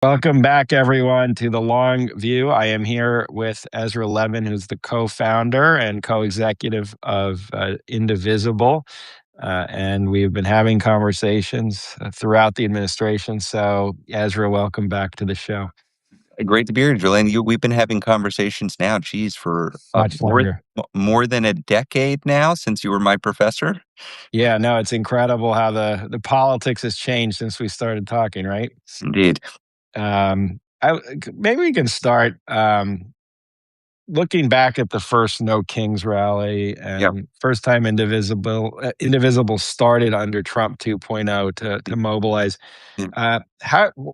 Welcome back, everyone, to The Long View. I am here with Ezra Levin, who's the co-founder and co-executive of Indivisible. And we've been having conversations throughout the administration. So, Ezra, welcome back to the show. Great to be here, Julian. We've been having conversations now, geez, for Much longer. more than a decade now since you were my professor. Yeah, no, it's incredible how the politics has changed since we started talking, right? Indeed. Maybe we can start looking back at the first No Kings rally Yep. and first time Indivisible started under Trump 2.0 to mobilize. Yeah.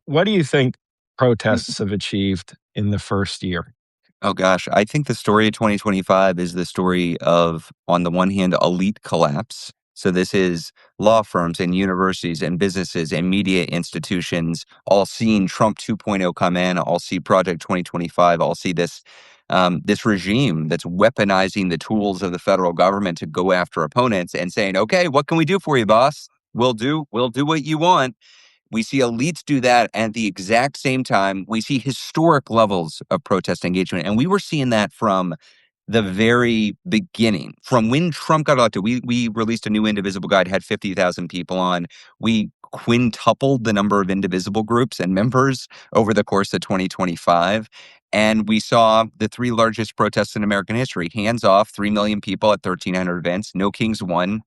What do you think protests have achieved in the first year? Oh gosh, I think the story of 2025 is the story of, on the one hand, elite collapse. So this is law firms and universities and businesses and media institutions all seeing Trump 2.0 come in, all see Project 2025, all see this regime that's weaponizing the tools of the federal government to go after opponents and saying, "Okay, what can we do for you, boss? We'll do what you want." We see elites do that at the exact same time. We see historic levels of protest engagement. And we were seeing that from the very beginning. From when Trump got elected, we released a new Indivisible guide, had 50,000 people on. We quintupled the number of Indivisible groups and members over the course of 2025. And we saw the three largest protests in American history. Hands off, 3 million people at 1,300 events. No Kings 1.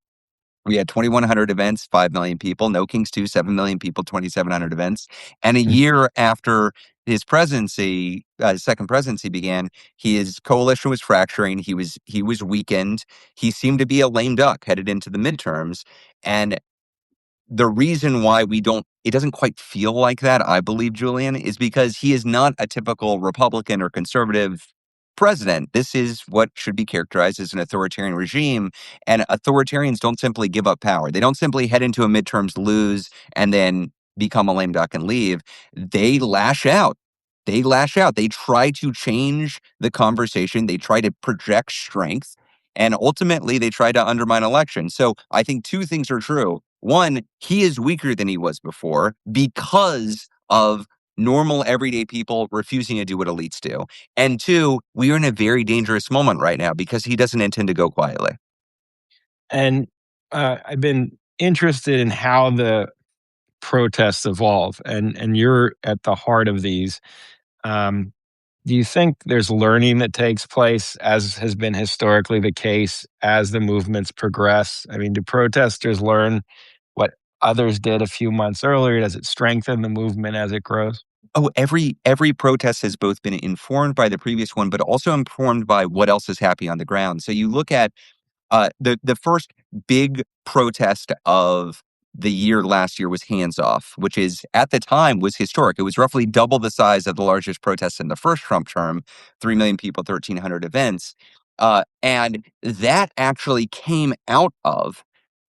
We had 2,100 events, 5 million people. No Kings 2, 7 million people, 2,700 events. And a year after his presidency, second presidency began, his coalition was fracturing. He was weakened. He seemed to be a lame duck headed into the midterms. And the reason why it doesn't quite feel like that, I believe, Julian, is because he is not a typical Republican or conservative president. This is what should be characterized as an authoritarian regime. And authoritarians don't simply give up power. They don't simply head into a midterms, lose, and then become a lame duck and leave. They lash out. They try to change the conversation. They try to project strength. And ultimately, they try to undermine elections. So I think two things are true. One, he is weaker than he was before because of normal everyday people refusing to do what elites do. And two, we are in a very dangerous moment right now because he doesn't intend to go quietly. And I've been interested in how the protests evolve, and you're at the heart of these. Um, Do you think there's learning that takes place, as has been historically the case, as the movements progress? I mean, do protesters learn what others did a few months earlier? Does it strengthen the movement as it grows? Oh, every protest has both been informed by the previous one, but also informed by what else is happening on the ground. So you look at the first big protest of the year last year was Hands Off, which is at the time was historic. It was roughly double the size of the largest protest in the first Trump term, 3 million people, 1,300 events. And that actually came out of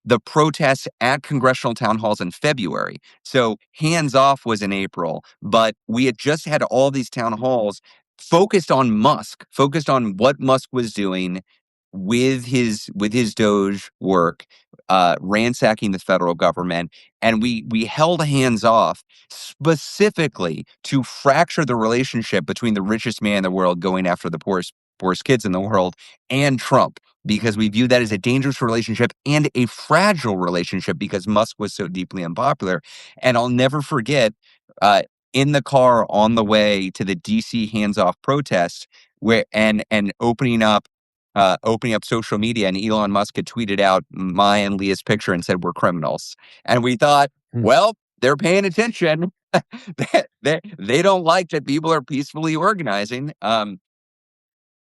the protests at congressional town halls in February. So Hands Off was in April, but we had just had all these town halls focused on Musk, focused on what Musk was doing with his Doge work, ransacking the federal government, and we held Hands Off specifically to fracture the relationship between the richest man in the world going after the poorest kids in the world and Trump, because we view that as a dangerous relationship and a fragile relationship because Musk was so deeply unpopular. And I'll never forget, in the car on the way to the DC Hands Off protest, where and opening up social media, and Elon Musk had tweeted out my and Leah's picture and said, "We're criminals." And we thought, Hmm. well, they're paying attention. They don't like that people are peacefully organizing.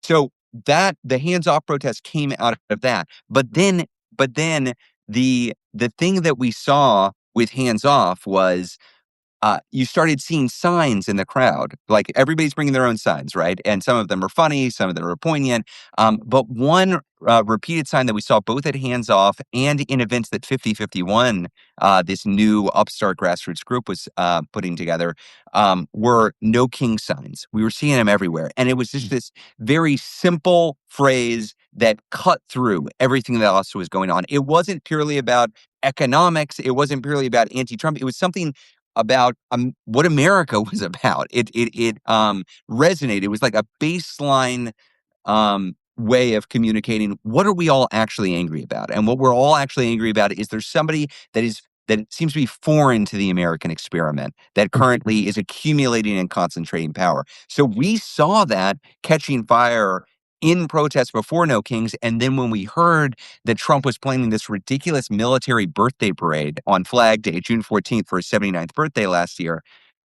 So that the Hands Off protest came out of that. But then the thing that we saw with Hands Off was, you started seeing signs in the crowd. Like, everybody's bringing their own signs, right? And some of them are funny, some of them are poignant. But one repeated sign that we saw both at Hands Off and in events that 5051, this new upstart grassroots group, was putting together, were No King signs. We were seeing them everywhere. And it was just this very simple phrase that cut through everything that else was going on. It wasn't purely about economics. It wasn't purely about anti-Trump. It was something about what America was about. It resonated. It was like a baseline way of communicating what are we all actually angry about. And what we're all actually angry about is there's somebody that seems to be foreign to the American experiment, that currently is accumulating and concentrating power. So we saw that catching fire in protest before No Kings. And then when we heard that Trump was planning this ridiculous military birthday parade on Flag Day, June 14th, for his 79th birthday last year,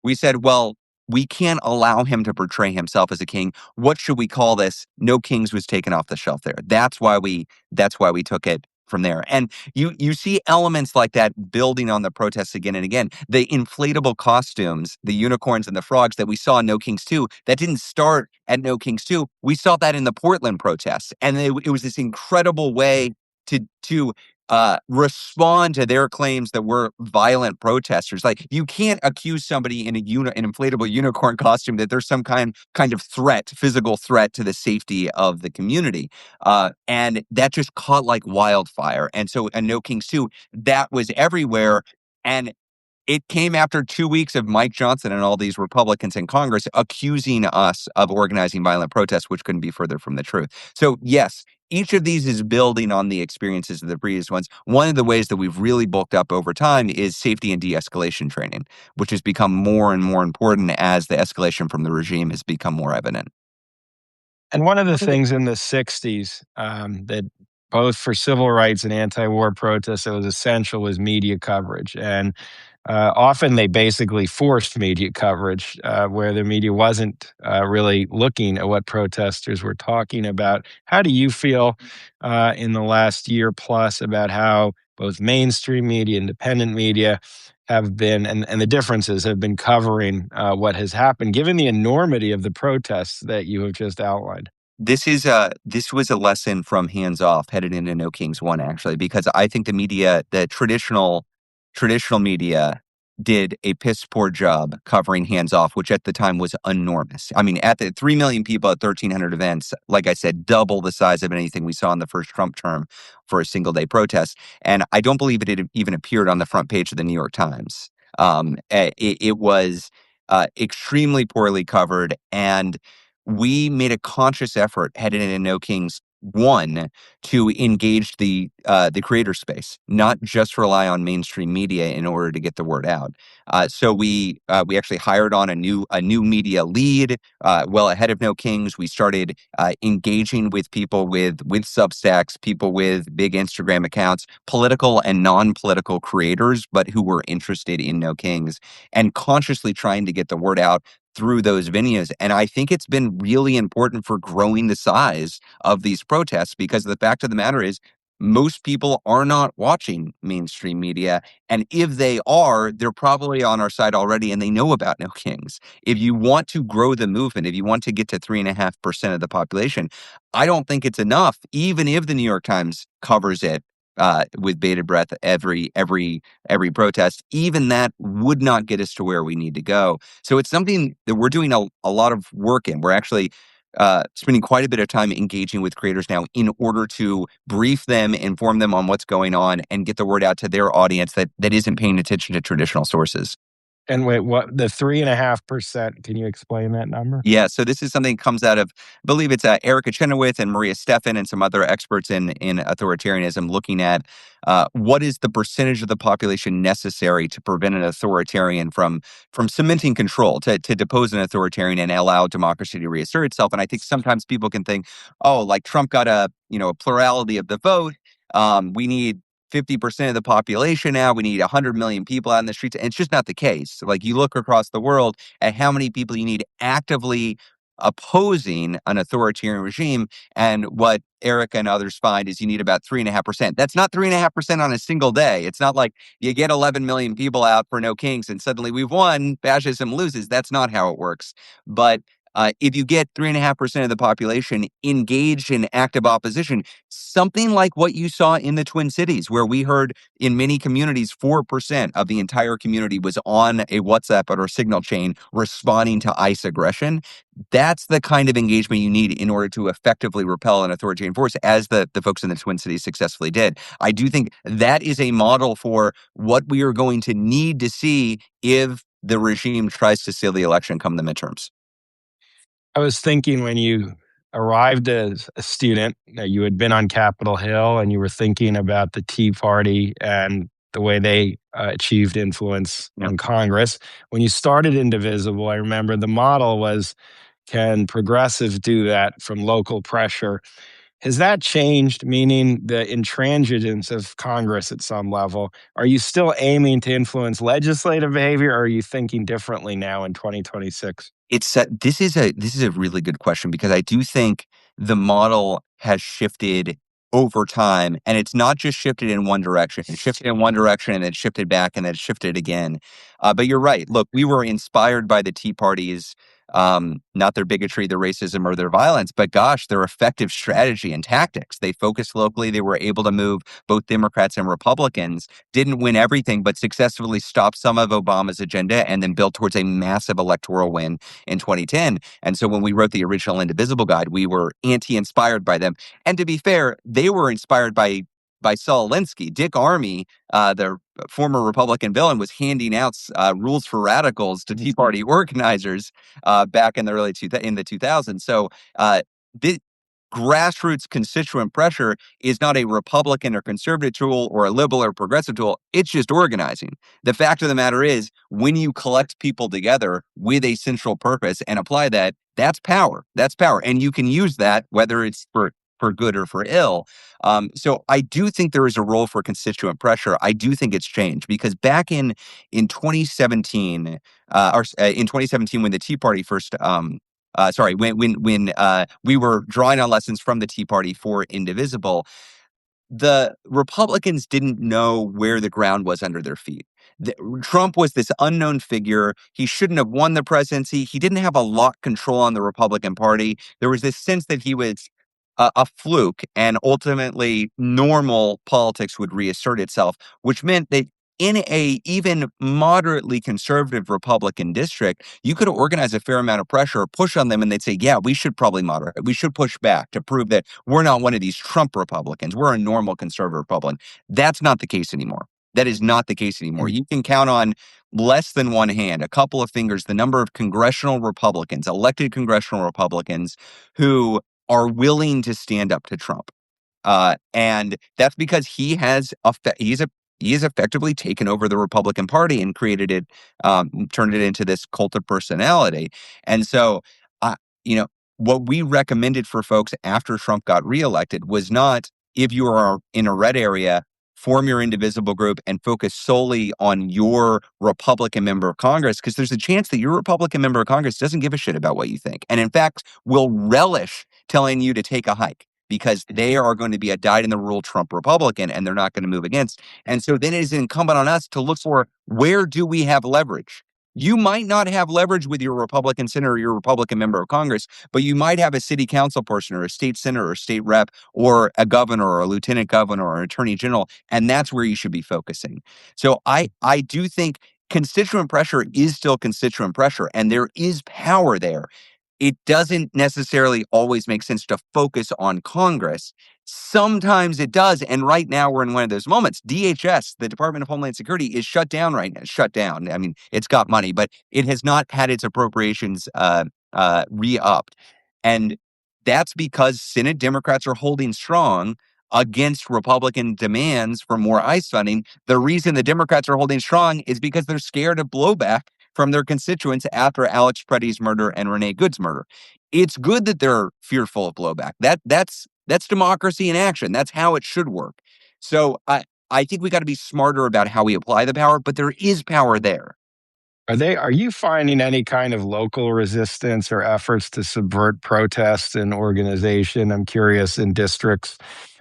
we said, well, we can't allow him to portray himself as a king. What should we call this? No Kings was taken off the shelf there. That's why we took it from there. And you see elements like that building on the protests again and again. The inflatable costumes, the unicorns and the frogs that we saw in No Kings 2, that didn't start at No Kings 2. We saw that in the Portland protests. And it was this incredible way to respond to their claims that we're violent protesters. Like, you can't accuse somebody in an inflatable unicorn costume that there's some kind of threat, physical threat to the safety of the community. And that just caught like wildfire. And so, and No Kings 2, that was everywhere. And it came after 2 weeks of Mike Johnson and all these Republicans in Congress accusing us of organizing violent protests, which couldn't be further from the truth. So, yes, each of these is building on the experiences of the previous ones. One of the ways that we've really bulked up over time is safety and de-escalation training, which has become more and more important as the escalation from the regime has become more evident. And one of the things in the 60s that both for civil rights and anti-war protests that was essential was media coverage. And often they basically forced media coverage where the media wasn't really looking at what protesters were talking about. How do you feel in the last year plus about how both mainstream media, independent media have been, and the differences have been covering what has happened, given the enormity of the protests that you have just outlined? This was a lesson from hands off headed into No Kings 1, actually, because I think the traditional media did a piss poor job covering hands off, which at the time was enormous. I mean, at the 3 million people at 1,300 events, like I said, double the size of anything we saw in the first Trump term for a single day protest. And I don't believe it had even appeared on the front page of the New York Times. It was extremely poorly covered, and we made a conscious effort headed into No Kings 1 to engage the creator space, not just rely on mainstream media in order to get the word out. So we actually hired on a new media lead well ahead of No Kings. We started engaging with people with Substacks, people with big Instagram accounts, political and non-political creators, but who were interested in No Kings, and consciously trying to get the word out through those venues. And I think it's been really important for growing the size of these protests, because the fact of the matter is most people are not watching mainstream media. And if they are, they're probably on our side already and they know about No Kings. If you want to grow the movement, if you want to get to 3.5% of the population, I don't think it's enough, even if the New York Times covers it with bated breath every protest. Even that would not get us to where we need to go. So it's something that we're doing a lot of work in. We're actually spending quite a bit of time engaging with creators now in order to brief them, inform them on what's going on, and get the word out to their audience that isn't paying attention to traditional sources. And wait, what the 3.5%? Can you explain that number? Yeah, so this is something that comes out of, I believe it's Erica Chenoweth and Maria Stephan and some other experts in authoritarianism, looking at what is the percentage of the population necessary to prevent an authoritarian from cementing control, to depose an authoritarian and allow democracy to reassert itself. And I think sometimes people can think, oh, like Trump got a plurality of the vote. We need 50% of the population now. We need 100 million people out in the streets. And it's just not the case. Like, you look across the world at how many people you need actively opposing an authoritarian regime. And what Erica and others find is you need about 3.5%. That's not 3.5% on a single day. It's not like you get 11 million people out for No Kings and suddenly we've won, fascism loses. That's not how it works. But If you get 3.5% of the population engaged in active opposition, something like what you saw in the Twin Cities, where we heard in many communities, 4% of the entire community was on a WhatsApp or Signal chain responding to ICE aggression. That's the kind of engagement you need in order to effectively repel an authoritarian force, as the folks in the Twin Cities successfully did. I do think that is a model for what we are going to need to see if the regime tries to steal the election come the midterms. I was thinking when you arrived as a student, that you had been on Capitol Hill and you were thinking about the Tea Party and the way they achieved influence Yeah. in Congress. When you started Indivisible, I remember the model was, can progressives do that from local pressure? Has that changed, meaning the intransigence of Congress at some level? Are you still aiming to influence legislative behavior, or are you thinking differently now in 2026? This is a really good question, because I do think the model has shifted over time, and it's not just shifted in one direction. It shifted in one direction and then shifted back and then shifted again. But you're right. Look, we were inspired by the Tea Party's not their bigotry, their racism, or their violence, but gosh, their effective strategy and tactics. They focused locally. They were able to move both Democrats and Republicans. Didn't win everything, but successfully stopped some of Obama's agenda and then built towards a massive electoral win in 2010. And so when we wrote the original Indivisible guide, we were anti-inspired by them. And to be fair, they were inspired by Saul Alinsky. Dick Armey, the former Republican villain, was handing out rules for radicals to Tea Party organizers back in the in the 2000s. So this grassroots constituent pressure is not a Republican or conservative tool or a liberal or progressive tool. It's just organizing. The fact of the matter is, when you collect people together with a central purpose and apply that, that's power. That's power. And you can use that, whether it's for good or for ill. So I do think there is a role for constituent pressure. I do think it's changed, because back in 2017, in 2017, when the Tea Party first sorry, when we were drawing on lessons from the Tea Party for Indivisible, the Republicans didn't know where the ground was under their feet. Trump was this unknown figure. He shouldn't have won the presidency. He didn't have a lot control on the Republican Party. There was this sense that he was a fluke, and ultimately normal politics would reassert itself, which meant that in a even moderately conservative Republican district, you could organize a fair amount of pressure, push on them, and they'd say, yeah, we should probably moderate. We should push back to prove that we're not one of these Trump Republicans. We're a normal conservative Republican. That's not the case anymore. That is not the case anymore. Mm. You can count on less than one hand, a couple of fingers, the number of congressional Republicans, elected congressional Republicans, who are willing to stand up to Trump. And that's because he has effectively taken over the Republican Party and created it, turned it into this cult of personality. And so, uh, you know, what we recommended for folks after Trump got reelected was not, if you are in a red area, form your Indivisible group and focus solely on your Republican member of Congress, because there's a chance that your Republican member of Congress doesn't give a shit about what you think, and in fact will relish telling you to take a hike, because they are going to be a dyed-in-the-rule Trump Republican, and they're not going to move against. And so then it is incumbent on us to look for, where do we have leverage? You might not have leverage with your Republican senator or your Republican member of Congress, but you might have a city council person or a state senator or state rep or a governor or a lieutenant governor or an attorney general, and that's where you should be focusing. So I do think constituent pressure is still constituent pressure, and there is power there. It doesn't necessarily always make sense to focus on Congress. Sometimes it does. And right now we're in one of those moments. DHS, the Department of Homeland Security, is shut down right now. Shut down. I mean, it's got money, but it has not had its appropriations re-upped. And that's because Senate Democrats are holding strong against Republican demands for more ICE funding. The reason the Democrats are holding strong is because they're scared of blowback from their constituents after Alex Preddy's murder and Renee Good's murder. It's good that they're fearful of blowback. That's democracy in action. That's how it should work. So I think we got to be smarter about how we apply the power, but there is power there. Are you finding any kind of local resistance or efforts to subvert protests and organization? I'm curious, in districts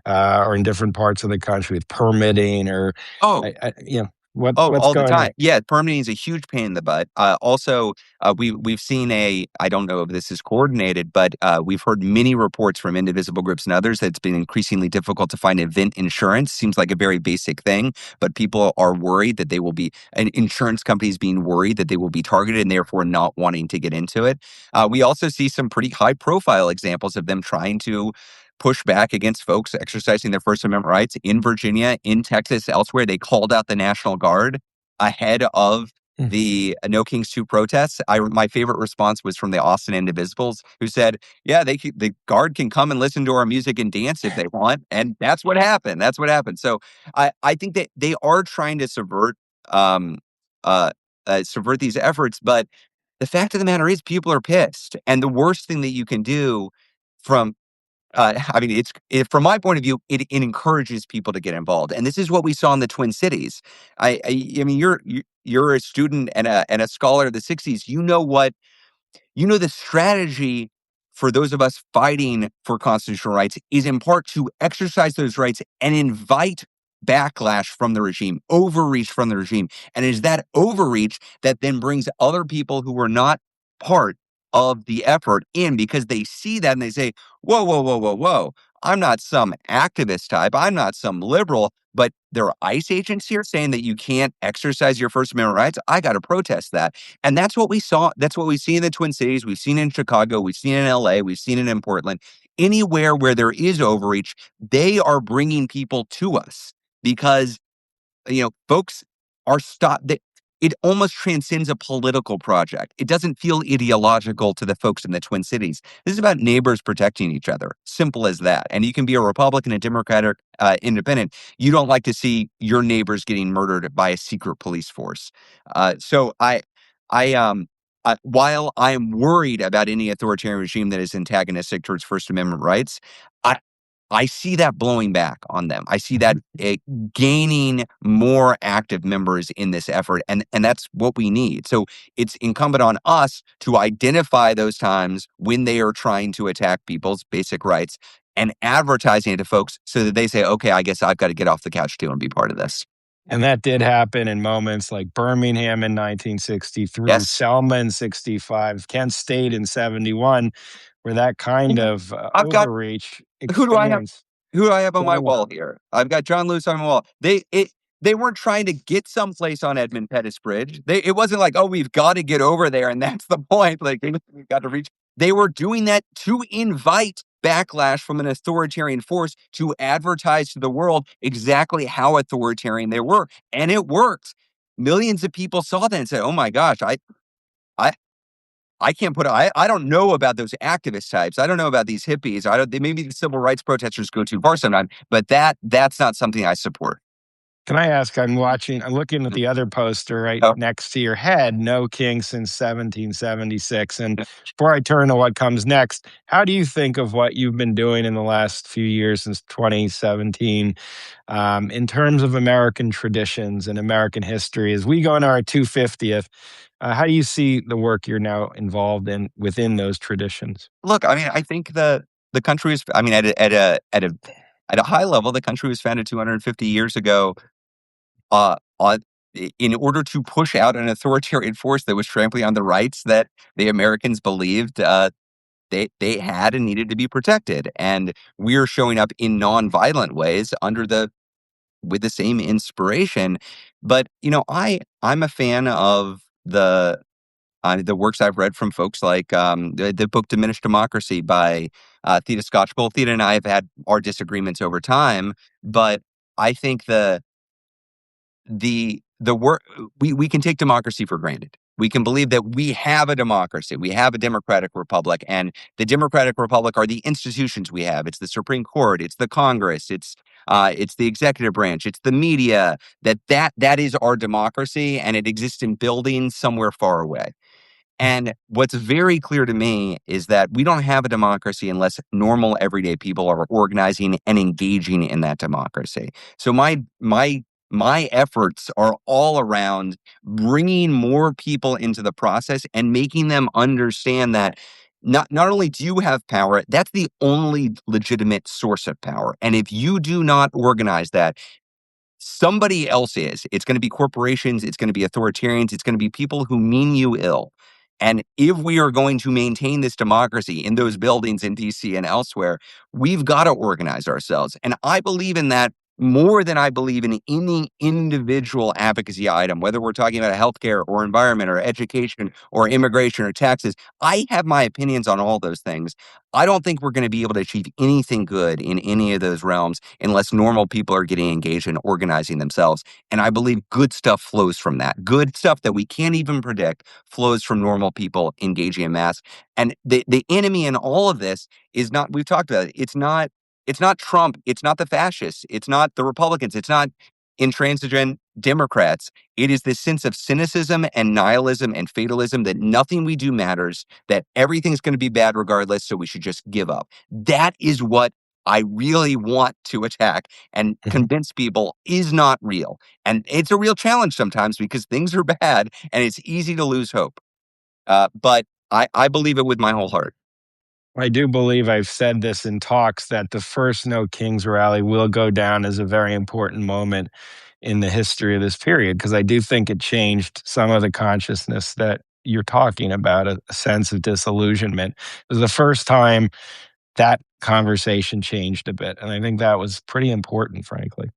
or in different parts of the country with permitting or, Oh, yeah. Oh, What's all the going time. on? Yeah, permitting is a huge pain in the butt. Also, we've seen I don't know if this is coordinated, but we've heard many reports from Indivisible groups and others that it's been increasingly difficult to find event insurance. Seems like a very basic thing, but people are worried that they will be, and insurance companies being worried that they will be targeted and therefore not wanting to get into it. We also see some pretty high profile examples of them trying to push back against folks exercising their First Amendment rights in Virginia, in Texas, elsewhere. They called out the National Guard ahead of Mm. the No Kings 2 protests. My favorite response was from the Austin Indivisibles, who said, "Yeah, the Guard can come and listen to our music and dance if they want," and that's what happened. That's what happened. So I think that they are trying to um, uh, subvert these efforts, but the fact of the matter is, people are pissed, and the worst thing that you can do from I mean, from my point of view, it encourages people to get involved, and this is what we saw in the Twin Cities. I mean, you're a student and a scholar of the '60s. The strategy for those of us fighting for constitutional rights is in part to exercise those rights and invite backlash from the regime, overreach from the regime. And it is that overreach that then brings other people who were not part of the effort in, because they see that and they say, whoa, whoa, whoa, whoa, whoa. I'm not some activist type. I'm not some liberal, but there are ICE agents here saying that you can't exercise your First Amendment rights. I got to protest that. And that's what we saw. That's what we see in the Twin Cities. We've seen it in Chicago. We've seen it in LA. We've seen it in Portland. Anywhere where there is overreach, they are bringing people to us because folks are it almost transcends a political project. It doesn't feel ideological to the folks in the Twin Cities. This is about neighbors protecting each other. Simple as that. And you can be a Republican, a Democrat, or independent. You don't like to see your neighbors getting murdered by a secret police force. So I while I am worried about any authoritarian regime that is antagonistic towards First Amendment rights, I I see that blowing back on them. I see that gaining more active members in this effort, and that's what we need. So it's incumbent on us to identify those times when they are trying to attack people's basic rights and advertising it to folks so that they say, okay, I guess I've got to get off the couch too and be part of this. And that did happen in moments like Birmingham in 1963, Yes. Selma in 65, Kent State in 71, where that kind Yeah. of I've got overreach who do I have expands. Who do I have on my Go wall here? I've got John Lewis on my wall. They weren't trying to get someplace on Edmund Pettus Bridge. It wasn't like, oh, we've got to get over there, and that's the point. Like we've got to reach. They were doing that to invite backlash from an authoritarian force to advertise to the world exactly how authoritarian they were, and it worked. Millions of people saw that and said, "Oh my gosh, I I can't I don't know about those activist types. I don't know about these hippies. I don't maybe the civil rights protesters go too far sometimes, but that's not something I support." Can I ask? I'm looking at the other poster right Oh, next to your head, No King since 1776. And before I turn to what comes next, how do you think of what you've been doing in the last few years since 2017 in terms of American traditions and American history? As we go into our 250th, how do you see the work you're now involved in within those traditions? look, I mean, I think the country is I mean, at a high level, the country was founded 250 years ago, on in order to push out an authoritarian force that was trampling on the rights that the Americans believed they had and needed to be protected. And we're showing up in nonviolent ways with the same inspiration. But I'm a fan of the works I've read from folks like the book Diminished Democracy by Theda Skocpol. Theda and I have had our disagreements over time, but I think the work we can take democracy for granted. We can believe that we have a democracy, we have a democratic republic, and the democratic republic are the institutions we have. It's the Supreme Court, it's the Congress, it's the executive branch, it's the media. That is our democracy, and it exists in buildings somewhere far away. And what's very clear to me is that we don't have a democracy unless normal everyday people are organizing and engaging in that democracy. So my efforts are all around bringing more people into the process and making them understand that not only do you have power, that's the only legitimate source of power. And if you do not organize that, Somebody else is. It's going to be corporations. It's going to be authoritarians. It's going to be people who mean you ill. And if we are going to maintain this democracy in those buildings in DC and elsewhere, we've got to organize ourselves. And I believe in that more than I believe in any individual advocacy item, whether we're talking about healthcare or environment or education or immigration or taxes. I have my opinions on all those things. I don't think we're going to be able to achieve anything good in any of those realms unless normal people are getting engaged and organizing themselves. And I believe good stuff flows from that. Good stuff that we can't even predict flows from normal people engaging in mass. And the enemy in all of this is not, we've talked about it, it's not Trump, it's not the fascists, it's not the Republicans, it's not intransigent Democrats. It is this sense of cynicism and nihilism and fatalism that nothing we do matters, that everything's going to be bad regardless, so we should just give up. That is what I really want to attack and Mhm. convince people is not real. And it's a real challenge sometimes because things are bad and it's easy to lose hope. But I believe it with my whole heart. I do believe I've said this in talks that the first No Kings rally will go down as a very important moment in the history of this period because I do think it changed some of the consciousness that you're talking about, a sense of disillusionment. It was the first time that conversation changed a bit, and I think that was pretty important, frankly.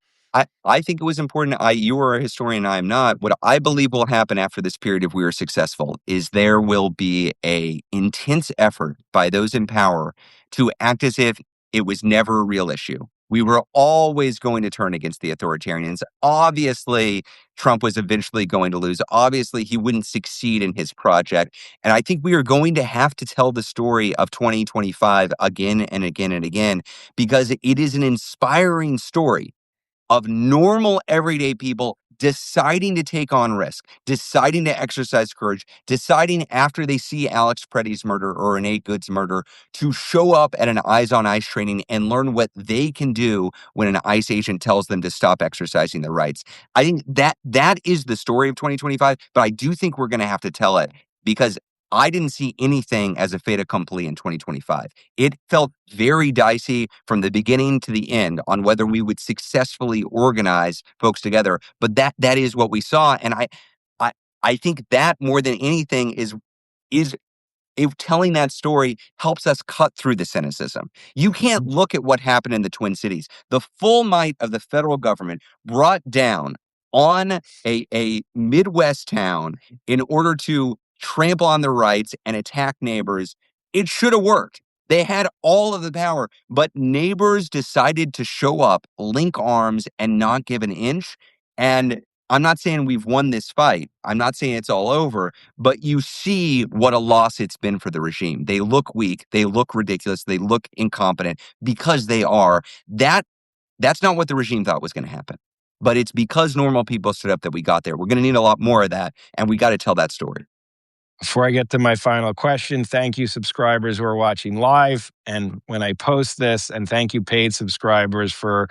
I think it was important. You are a historian, I am not. What I believe will happen after this period, if we are successful, is there will be a intense effort by those in power to act as if it was never a real issue. We were always going to turn against the authoritarians. Obviously, Trump was eventually going to lose. Obviously, he wouldn't succeed in his project. And I think we are going to have to tell the story of 2025 again and again and again because it is an inspiring story of normal everyday people deciding to take on risk, deciding to exercise courage, deciding after they see Alex Preddy's murder or Nate Good's murder to show up at an Eyes on Ice training and learn what they can do when an ICE agent tells them to stop exercising their rights. I think that is the story of 2025, but I do think we're going to have to tell it because I didn't see anything as a fait accompli in 2025. It felt very dicey from the beginning to the end on whether we would successfully organize folks together. But that is what we saw, and I I think that more than anything is if telling that story helps us cut through the cynicism. You can't look at what happened in the Twin Cities. The full might of the federal government brought down on a Midwest town in order to trample on their rights and attack neighbors. It should have worked. They had all of the power, but neighbors decided to show up, link arms, and not give an inch. And I'm not saying we've won this fight. I'm not saying it's all over, but you see what a loss it's been for the regime. They look weak, they look ridiculous, they look incompetent because they are. That's not what the regime thought was going to happen. But it's because normal people stood up that we got there. We're going to need a lot more of that, and we got to tell that story. Before I get to my final question, thank you, subscribers who are watching live. And when I post this, and thank you, paid subscribers, for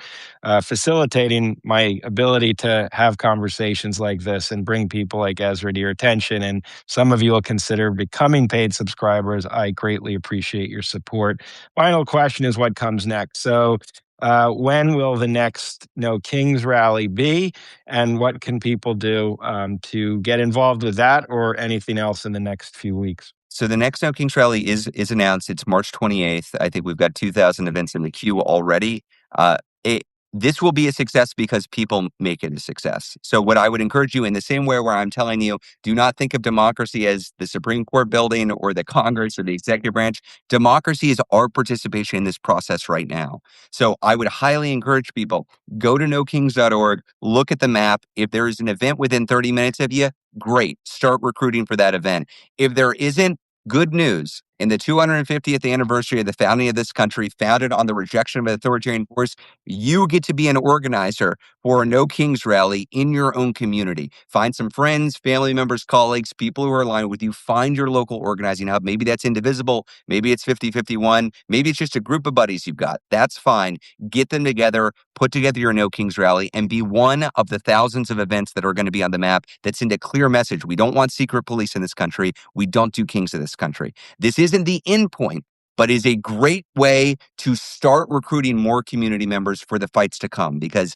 facilitating my ability to have conversations like this and bring people like Ezra to your attention. And some of you will consider becoming paid subscribers. I greatly appreciate your support. Final question is what comes next? So, when will the next No Kings rally be? And what can people do to get involved with that or anything else in the next few weeks? So the next No Kings Rally is announced. It's March 28th. I think we've got 2,000 events in the queue already. Uh, it, this will be a success because people make it a success. So what I would encourage you in the same way where I'm telling you, do not think of democracy as the Supreme Court building or the Congress or the executive branch. Democracy is our participation in this process right now. So I would highly encourage people, go to nokings.org, look at the map. If there is an event within 30 minutes of you, great. Start recruiting for that event. If there isn't, good news. In the 250th anniversary of the founding of this country, founded on the rejection of authoritarian force, you get to be an organizer for a No Kings rally in your own community. Find some friends, family members, colleagues, people who are aligned with you. Find your local organizing hub. Maybe that's Indivisible. Maybe it's 5051. Maybe it's just a group of buddies you've got. That's fine. Get them together, put together your No Kings rally, and be one of the thousands of events that are going to be on the map that send a clear message. We don't want secret police in this country. We don't do kings in this country. This isn't the end point, but is a great way to start recruiting more community members for the fights to come because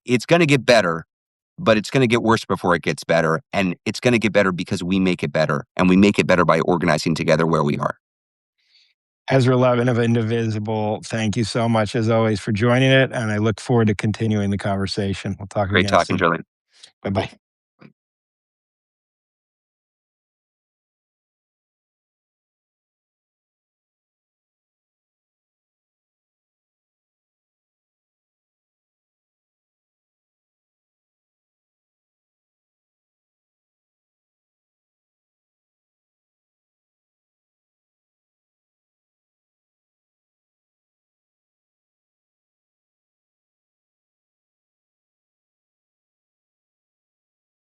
it's going to get better, but it's going to get worse before it gets better. And it's going to get better because we make it better. And we make it better by organizing together where we are. Ezra Levin of Indivisible, thank you so much, as always, for joining it. And I look forward to continuing the conversation. We'll talk Great again talking, soon. Julian. Bye bye.